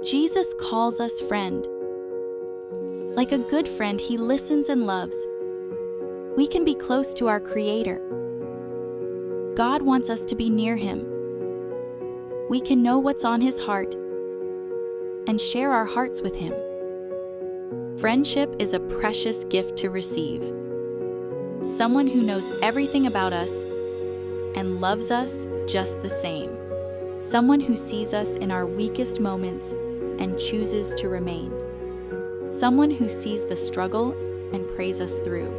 Jesus calls us friend. Like a good friend, he listens and loves. We can be close to our Creator. God wants us to be near Him. We can know what's on His heart and share our hearts with Him. Friendship is a precious gift to receive. Someone who knows everything about us and loves us just the same. Someone who sees us in our weakest moments and chooses to remain. Someone who sees the struggle and prays us through.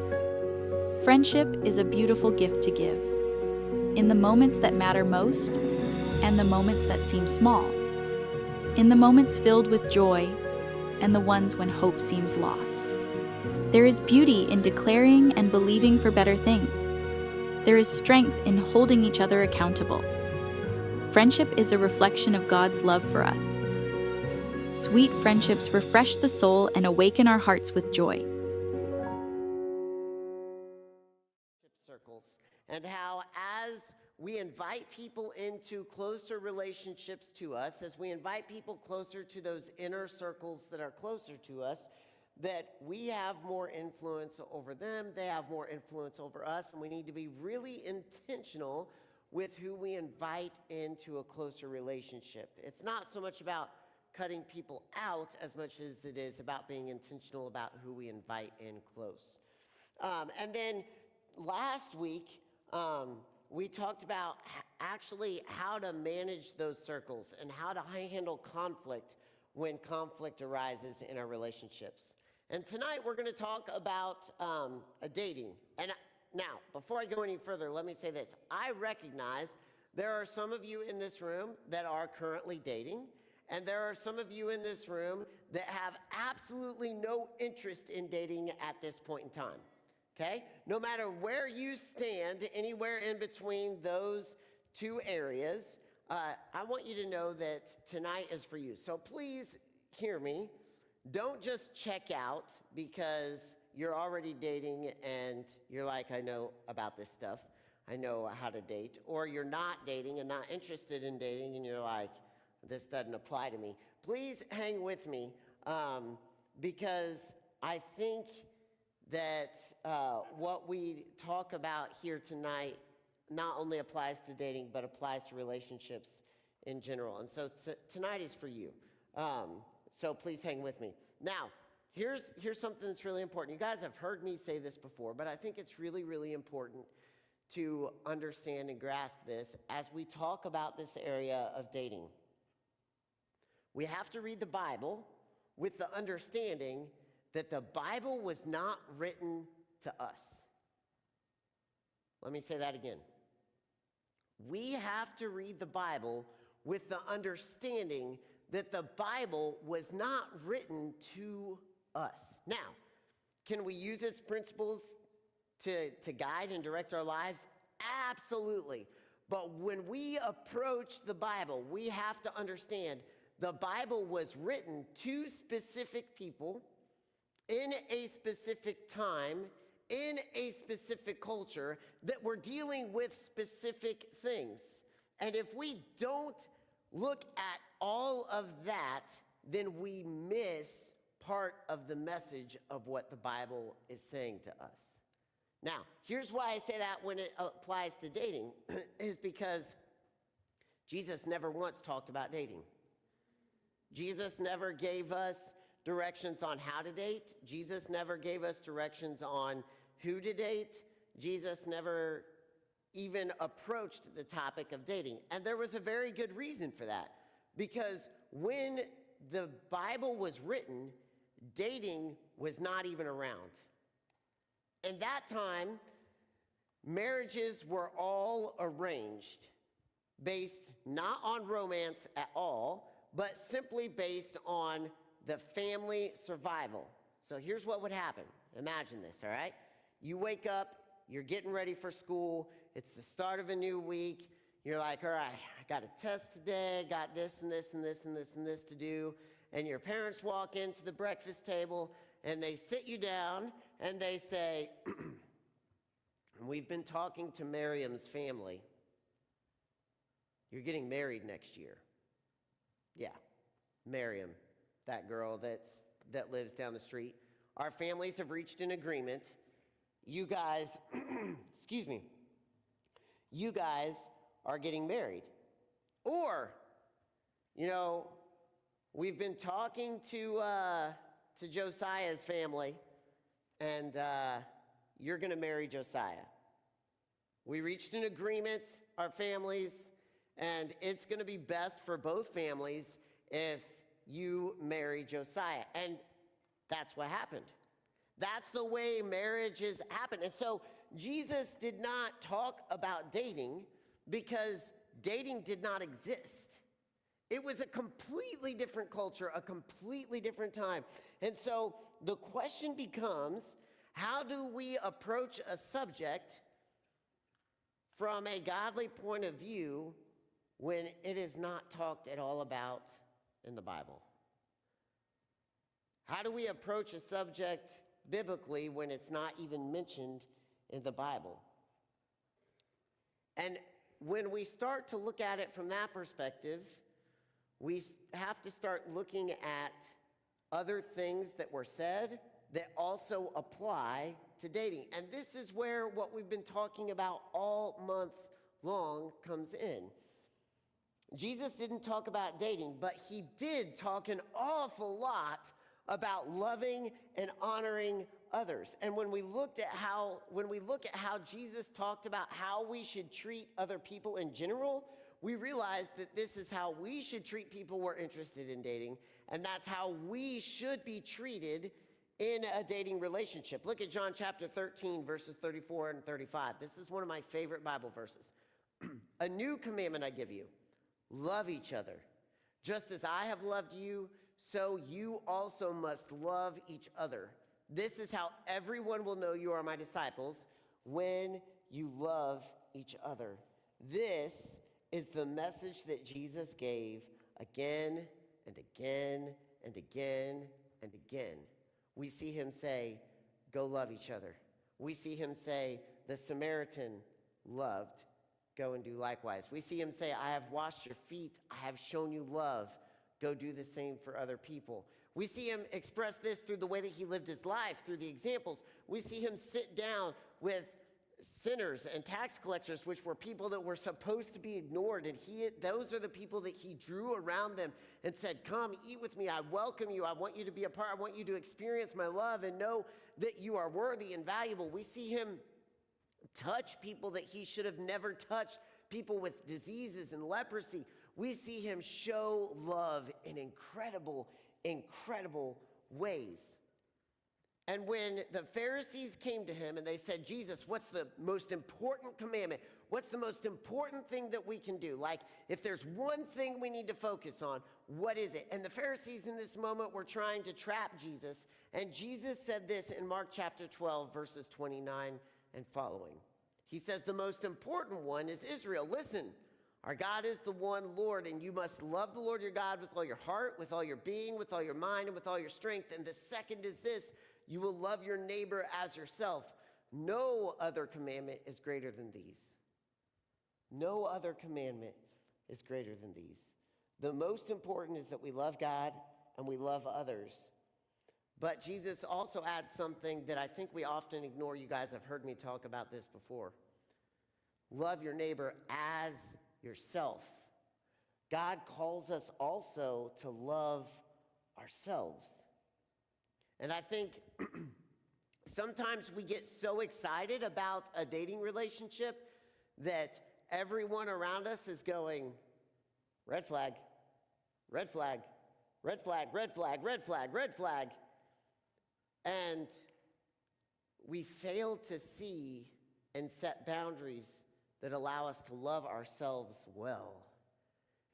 Friendship is a beautiful gift to give, in the moments that matter most and the moments that seem small, in the moments filled with joy and the ones when hope seems lost. There is beauty in declaring and believing for better things. There is strength in holding each other accountable. Friendship is a reflection of God's love for us. Sweet friendships refresh the soul and awaken our hearts with joy. Circles, and how as we invite people into closer relationships to us, as we invite people closer to those inner circles that are closer to us, that we have more influence over them, they have more influence over us, and we need to be really intentional with who we invite into a closer relationship. It's not so much about cutting people out as much as it is about being intentional about who we invite in close. And then last week, we talked about actually how to manage those circles and how to handle conflict when conflict arises in our relationships. And tonight we're going to talk about dating. And now, before I go any further, let me say this. I recognize there are some of you in this room that are currently dating, and there are some of you in this room that have absolutely no interest in dating at this point in time. Okay? No matter where you stand, anywhere in between those two areas, I want you to know that tonight is for you. So please hear me. Don't just check out because you're already dating and you're like, I know about this stuff. I know how to date. Or you're not dating and not interested in dating and you're like, this doesn't apply to me. Please hang with me because I think that what we talk about here tonight not only applies to dating, but applies to relationships in general. And so tonight is for you. So please hang with me. Now, here's something that's really important. You guys have heard me say this before, but I think it's really, really important to understand and grasp this as we talk about this area of dating. We have to read the Bible with the understanding that the Bible was not written to us. Let me say that again. We have to read the Bible with the understanding that the Bible was not written to us. Now, can we use its principles to guide and direct our lives? Absolutely. But when we approach the Bible, we have to understand the Bible was written to specific people in a specific time, in a specific culture, that were dealing with specific things. And if we don't look at all of that, then we miss part of the message of what the Bible is saying to us. Now, here's why I say that when it applies to dating, is because Jesus never once talked about dating. Jesus never gave us directions on how to date. Jesus never gave us directions on who to date. Jesus never even approached the topic of dating. And there was a very good reason for that. Because when the Bible was written, dating was not even around. In that time, marriages were all arranged, based not on romance at all, but simply based on the family survival. So here's what would happen. Imagine this, all right? You wake up, you're getting ready for school, it's the start of a new week, you're like, all right, I got a test today, got this and this and this and this and this to do, and your parents walk into the breakfast table and they sit you down and they say, we've been talking to Miriam's family. You're getting married next year. Yeah. Miriam, that girl that lives down the street. Our families have reached an agreement. You guys, excuse me, you guys are getting married. Or, we've been talking to Josiah's family, and you're going to marry Josiah. We reached an agreement, our families, and it's going to be best for both families if you marry Josiah. And that's what happened. That's the way marriages happen. And so Jesus did not talk about dating because dating did not exist. It was a completely different culture, a completely different time. And so the question becomes, how do we approach a subject from a godly point of view when it is not talked at all about in the Bible? How do we approach a subject biblically when it's not even mentioned in the Bible? And when we start to look at it from that perspective, we have to start looking at other things that were said that also apply to dating. And this is where what we've been talking about all month long comes in. Jesus didn't talk about dating, but he did talk an awful lot about loving and honoring others. And when we look at how Jesus talked about how we should treat other people in general, we realize that this is how we should treat people we're interested in dating, and that's how we should be treated in a dating relationship. Look at John chapter 13, verses 34 and 35. This is one of my favorite Bible verses. A new commandment I give you, love each other. Just as I have loved you, so you also must love each other. This is how everyone will know you are my disciples, when you love each other. This is the message that Jesus gave again and again and again and again. We see him say, go love each other. We see him say, the Samaritan loved, go and do likewise. We see him say, I have washed your feet, I have shown you love, go do the same for other people. We see him express this through the way that he lived his life, through the examples. We see him sit down with sinners and tax collectors, which were people that were supposed to be ignored. And those are the people that he drew around them and said, come, eat with me. I welcome you. I want you to be a part. I want you to experience my love and know that you are worthy and valuable. We see him touch people that he should have never touched, people with diseases and leprosy. We see him show love in incredible, incredible ways. And when the Pharisees came to him and they said, Jesus, what's the most important commandment? What's the most important thing that we can do? Like, if there's one thing we need to focus on, what is it? And the Pharisees in this moment were trying to trap Jesus. And Jesus said this in Mark chapter 12, verses 29 and following. He says, the most important one is Israel. Listen, our God is the one Lord, and you must love the Lord your God with all your heart, with all your being, with all your mind, and with all your strength. And the second is this, you will love your neighbor as yourself. No other commandment is greater than these. No other commandment is greater than these. The most important is that we love God and we love others. But Jesus also adds something that I think we often ignore. You guys have heard me talk about this before. Love your neighbor as yourself. God calls us also to love ourselves. And I think sometimes we get so excited about a dating relationship that everyone around us is going, red flag, red flag, red flag, red flag, red flag, red flag. And we fail to see and set boundaries that allow us to love ourselves well.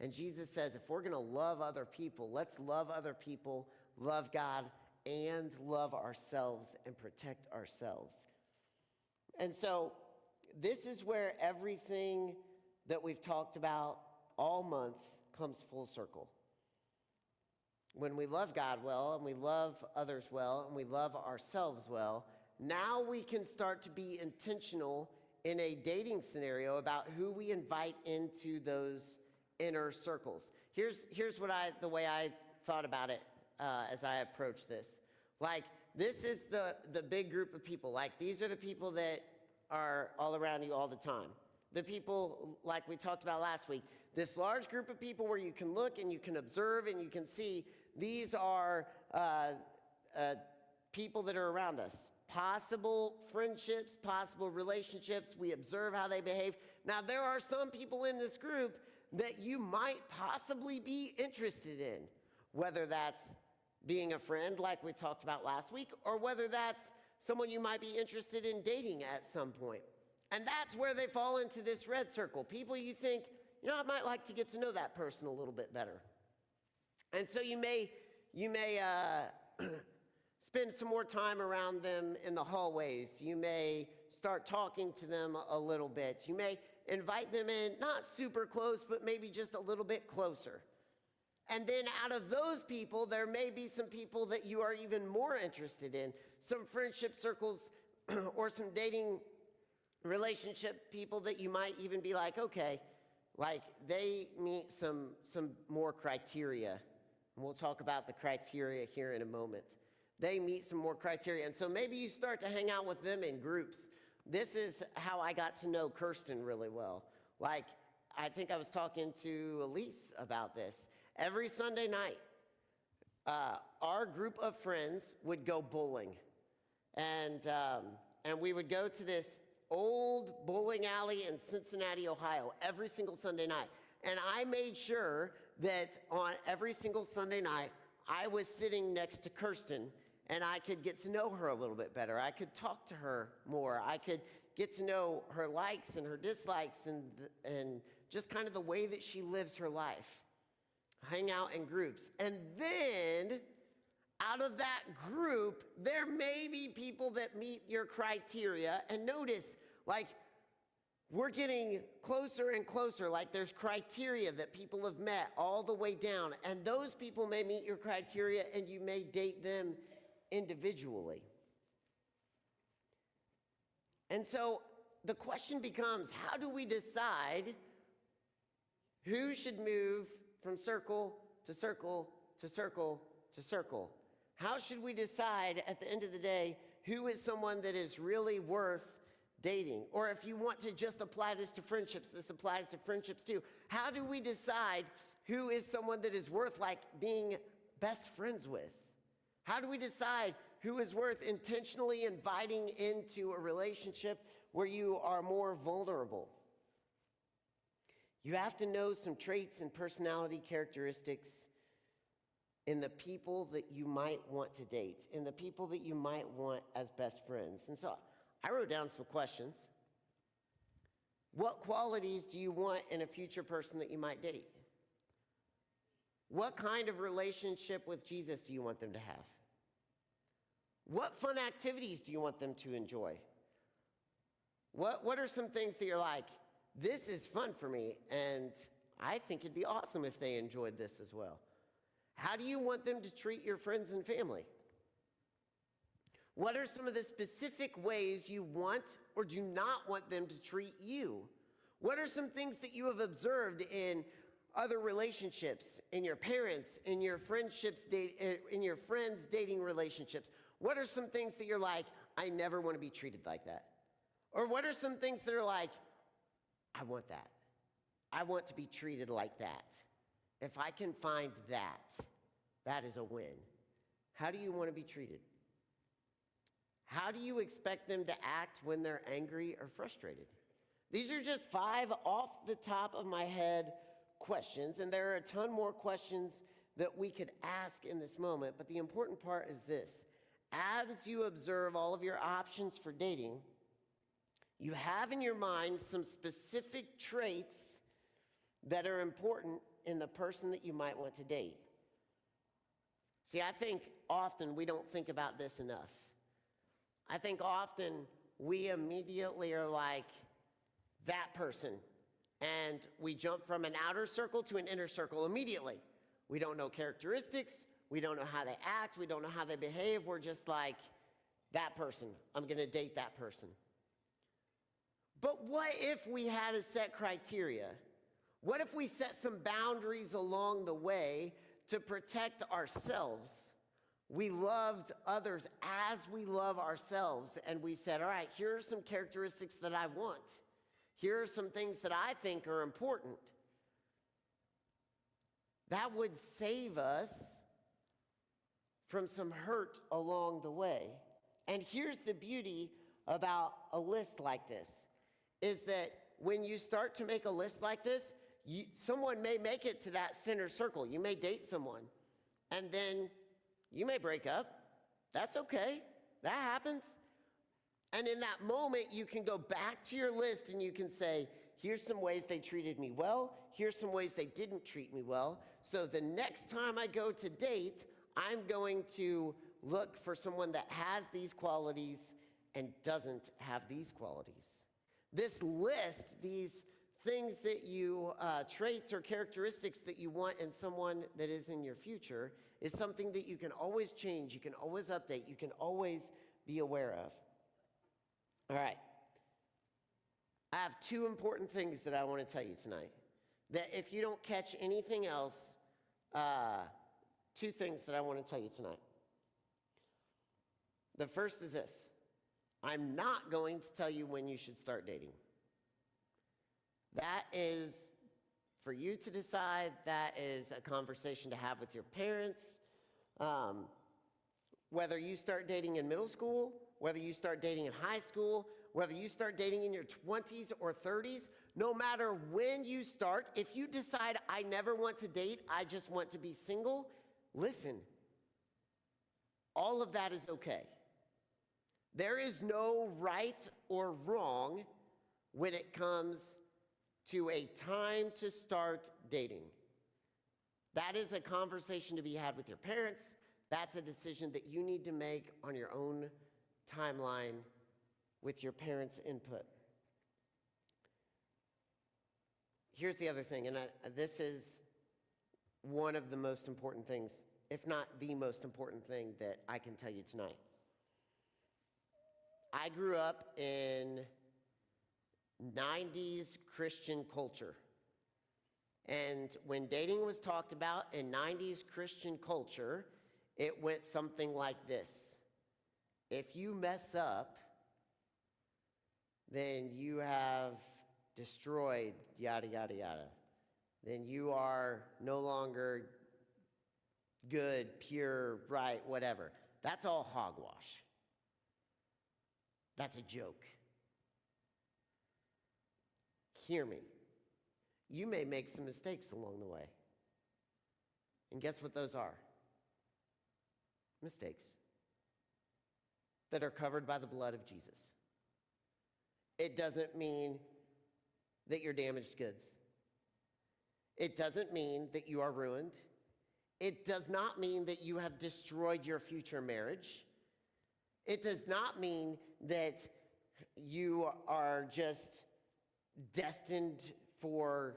And Jesus says, if we're going to love other people, let's love other people, love God, and love ourselves and protect ourselves. And so this is where everything that we've talked about all month comes full circle. When we love God well, and we love others well, and we love ourselves well, now we can start to be intentional in a dating scenario about who we invite into those inner circles. Here's the way I thought about it as I approached this. Like, this is the big group of people. Like, these are the people that are all around you all the time. The people, like we talked about last week, this large group of people where you can look and you can observe and you can see these are people that are around us. Possible friendships, possible relationships. We observe how they behave. Now, there are some people in this group that you might possibly be interested in, whether that's being a friend like we talked about last week, or whether that's someone you might be interested in dating at some point. And that's where they fall into this red circle. People you think, you know, I might like to get to know that person a little bit better. And so you may spend some more time around them in the hallways. You may start talking to them a little bit. You may invite them in, not super close, but maybe just a little bit closer. And then out of those people, there may be some people that you are even more interested in, some friendship circles or some dating relationship people that you might even be like, okay, like they meet some more criteria. And we'll talk about the criteria here in a moment. They meet some more criteria. And so maybe you start to hang out with them in groups. This is how I got to know Kirsten really well. Like, I think I was talking to Elise about this. Every Sunday night, our group of friends would go bowling. And we would go to this old bowling alley in Cincinnati, Ohio, every single Sunday night. And I made sure that on every single Sunday night, I was sitting next to Kirsten, and I could get to know her a little bit better. I could talk to her more. I could get to know her likes and her dislikes and just kind of the way that she lives her life. Hang out in groups. And then out of that group, there may be people that meet your criteria. And notice, like, we're getting closer and closer. Like, there's criteria that people have met all the way down. And those people may meet your criteria, and you may date them individually. And so the question becomes, how do we decide who should move from circle to circle to circle to circle? How should we decide at the end of the day who is someone that is really worth dating? Or if you want to just apply this to friendships, this applies to friendships too. How do we decide who is someone that is worth like being best friends with? How do we decide who is worth intentionally inviting into a relationship where you are more vulnerable? You have to know some traits and personality characteristics in the people that you might want to date, in the people that you might want as best friends. And so I wrote down some questions. What qualities do you want in a future person that you might date? What kind of relationship with Jesus do you want them to have? What fun activities do you want them to enjoy? What are some things that you're like, this is fun for me, and I think it'd be awesome if they enjoyed this as well? How do you want them to treat your friends and family? What are some of the specific ways you want or do not want them to treat you? What are some things that you have observed in other relationships, in your parents, in your friendships, in your friends' dating relationships? What are some things that you're like, I never want to be treated like that? Or what are some things that are like, I want that. I want to be treated like that. If I can find that, that is a win. How do you want to be treated? How do you expect them to act when they're angry or frustrated? These are just 5 off the top of my head questions, and there are a ton more questions that we could ask in this moment, but the important part is this. As you observe all of your options for dating, you have in your mind some specific traits that are important in the person that you might want to date. See, I think often we don't think about this enough. I think often we immediately are like, that person, and we jump from an outer circle to an inner circle immediately. We don't know characteristics, we don't know how they act, we don't know how they behave, we're just like, that person, I'm gonna date that person. But what if we had a set criteria? What if we set some boundaries along the way to protect ourselves. We loved others as we love ourselves, and we said, all right, here are some characteristics that I want. Here are some things that I think are important. That would save us from some hurt along the way. And here's the beauty about a list like this, is that when you start to make a list like this, someone may make it to that center circle. You may date someone, and then you may break up. That's okay. That happens. And in that moment, you can go back to your list and you can say, here's some ways they treated me well. Here's some ways they didn't treat me well. So the next time I go to date, I'm going to look for someone that has these qualities and doesn't have these qualities. This list, these things that you, traits or characteristics that you want in someone that is in your future, is something that you can always change, you can always update, you can always be aware of. All right. I have two important things that I want to tell you tonight. That if you don't catch anything else, two things that I want to tell you tonight. The first is this. I'm not going to tell you when you should start dating. That is for you to decide. That is a conversation to have with your parents. Whether you start dating in middle school, whether you start dating in high school, whether you start dating in your 20s or 30s, no matter when you start, if you decide, I never want to date, I just want to be single, listen, all of that is okay. There is no right or wrong when it comes to a time to start dating. That is a conversation to be had with your parents. That's a decision that you need to make on your own timeline with your parents' input. Here's the other thing, and this is one of the most important things, if not the most important thing that I can tell you tonight. I grew up in 90s Christian culture. And when dating was talked about in 90s Christian culture, it went something like this. If you mess up, then you have destroyed yada, yada, yada. Then you are no longer good, pure, right, whatever. That's all hogwash. That's a joke. Hear me. You may make some mistakes along the way. And guess what those are? Mistakes that are covered by the blood of Jesus. It doesn't mean that you're damaged goods. It doesn't mean that you are ruined. It does not mean that you have destroyed your future marriage. It does not mean that you are just destined for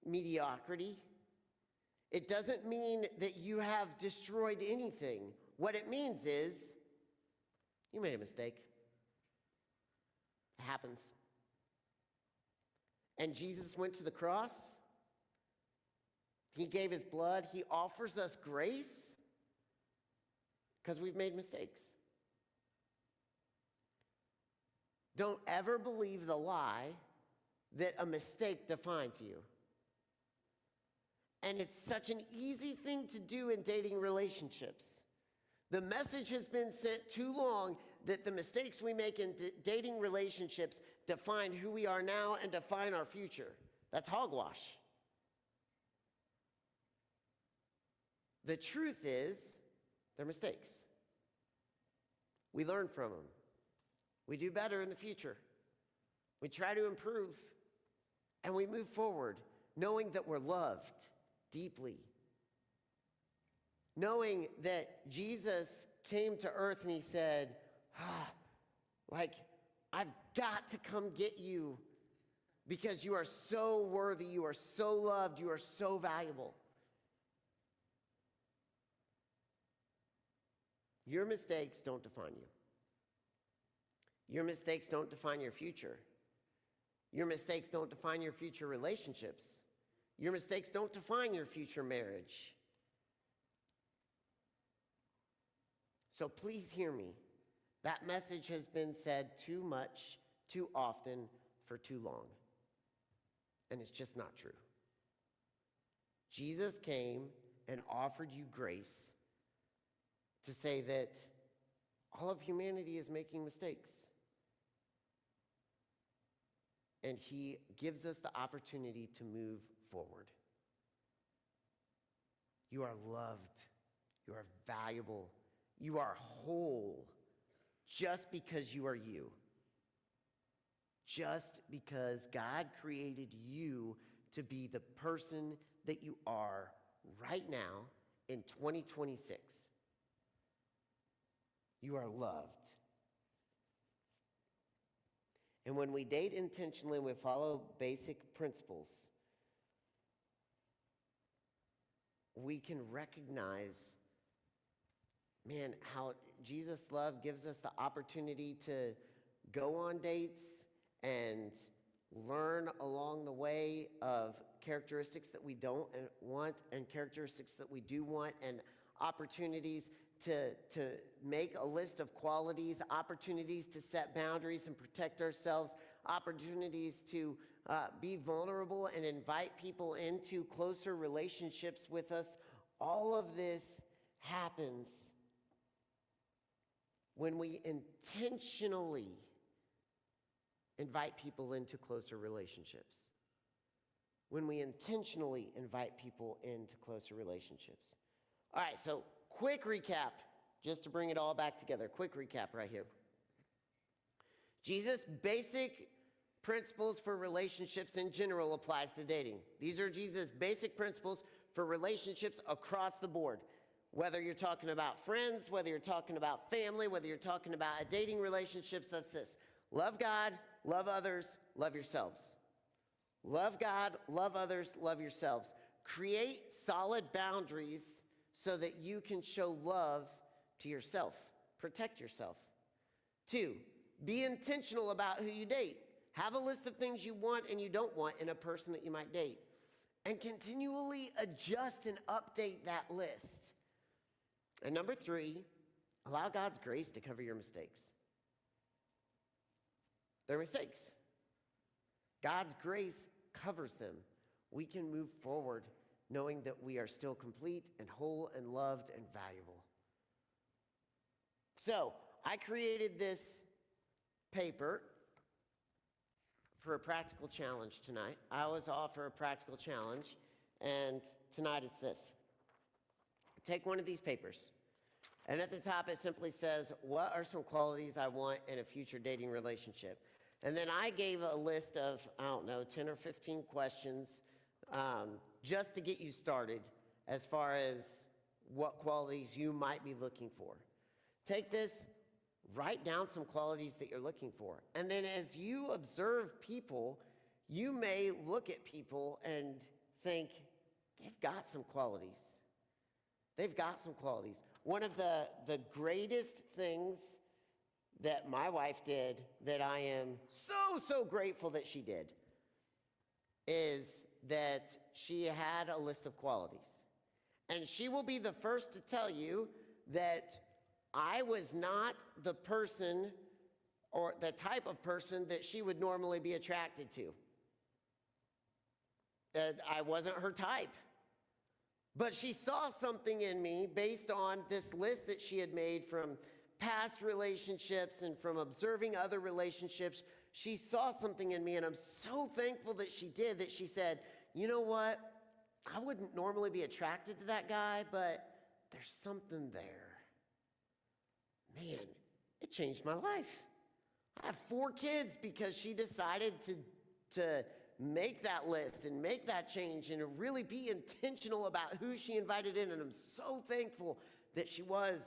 mediocrity. It doesn't mean that you have destroyed anything. What it means is you made a mistake. It happens. And Jesus went to the cross. He gave his blood. He offers us grace because we've made mistakes. Don't ever believe the lie that a mistake defines you. And it's such an easy thing to do in dating relationships. The message has been sent too long that the mistakes we make in dating relationships define who we are now and define our future. That's hogwash. The truth is, they're mistakes. We learn from them. We do better in the future. We try to improve. And we move forward knowing that we're loved deeply. Knowing that Jesus came to earth and he said, I've got to come get you because you are so worthy, you are so loved, you are so valuable. Your mistakes don't define you. Your mistakes don't define your future. Your mistakes don't define your future relationships. Your mistakes don't define your future marriage. So please hear me. That message has been said too much, too often, for too long. And it's just not true. Jesus came and offered you grace to say that all of humanity is making mistakes. And he gives us the opportunity to move forward. You are loved. You are valuable. You are whole just because you are you. Just because God created you to be the person that you are right now in 2026. You are loved. And when we date intentionally and we follow basic principles, we can recognize, man, how Jesus' love gives us the opportunity to go on dates and learn along the way of characteristics that we don't want and characteristics that we do want, and opportunities to make a list of qualities, opportunities to set boundaries and protect ourselves, opportunities to be vulnerable and invite people into closer relationships with us. All of this happens when we intentionally invite people into closer relationships. When we intentionally invite people into closer relationships. All right, so quick recap, just to bring it all back together. Quick recap right here. Jesus' basic principles for relationships in general applies to dating. These are Jesus' basic principles for relationships across the board. Whether you're talking about friends, whether you're talking about family, whether you're talking about dating relationships, that's this. Love God, love others, love yourselves. Love God, love others, love yourselves. Create solid boundaries so that you can show love to yourself. Protect yourself. 2, be intentional about who you date. Have a list of things you want and you don't want in a person that you might date. And continually adjust and update that list. And number 3, allow God's grace to cover your mistakes. They're mistakes. God's grace covers them. We can move forward knowing that we are still complete and whole and loved and valuable. So, I created this paper for a practical challenge tonight. I always offer a practical challenge, and tonight it's this. Take one of these papers, and at the top it simply says, what are some qualities I want in a future dating relationship? And then I gave a list of, 10 or 15 questions just to get you started as far as what qualities you might be looking for. Take this, write down some qualities that you're looking for. And then as you observe people, you may look at people and think, they've got some qualities. They've got some qualities. One of the greatest things that my wife did that I am so grateful that she did is that she had a list of qualities. And she will be the first to tell you that I was not the person or the type of person that she would normally be attracted to. I wasn't her type. But she saw something in me based on this list that she had made from past relationships and from observing other relationships. She saw something in me, and I'm so thankful that she did, that she said, you know what? I wouldn't normally be attracted to that guy, but there's something there. Man, it changed my life. I have 4 kids because she decided to make that list and make that change and really be intentional about who she invited in, and I'm so thankful that she was.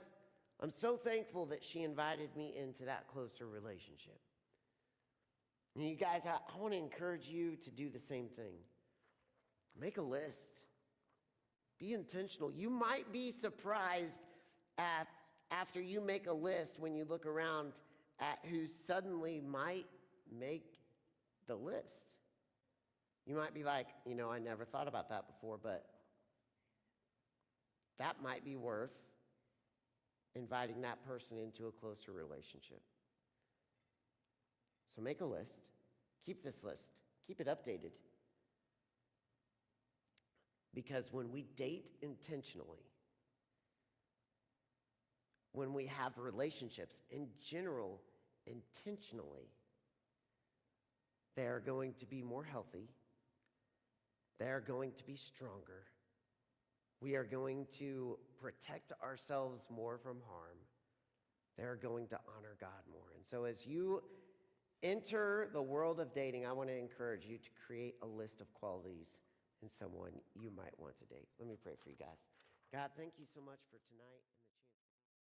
I'm so thankful that she invited me into that closer relationship. And you guys, I want to encourage you to do the same thing. Make a list. Be intentional. You might be surprised after you make a list when you look around at who suddenly might make the list. You might be like, I never thought about that before, but that might be worth inviting that person into a closer relationship. So make a list. Keep this list. Keep it updated. Because when we date intentionally, when we have relationships in general intentionally, they are going to be more healthy. They are going to be stronger. We are going to protect ourselves more from harm. They are going to honor God more. And so as you enter the world of dating, I want to encourage you to create a list of qualities in someone you might want to date. Let me pray for you guys. God, thank you so much for tonight.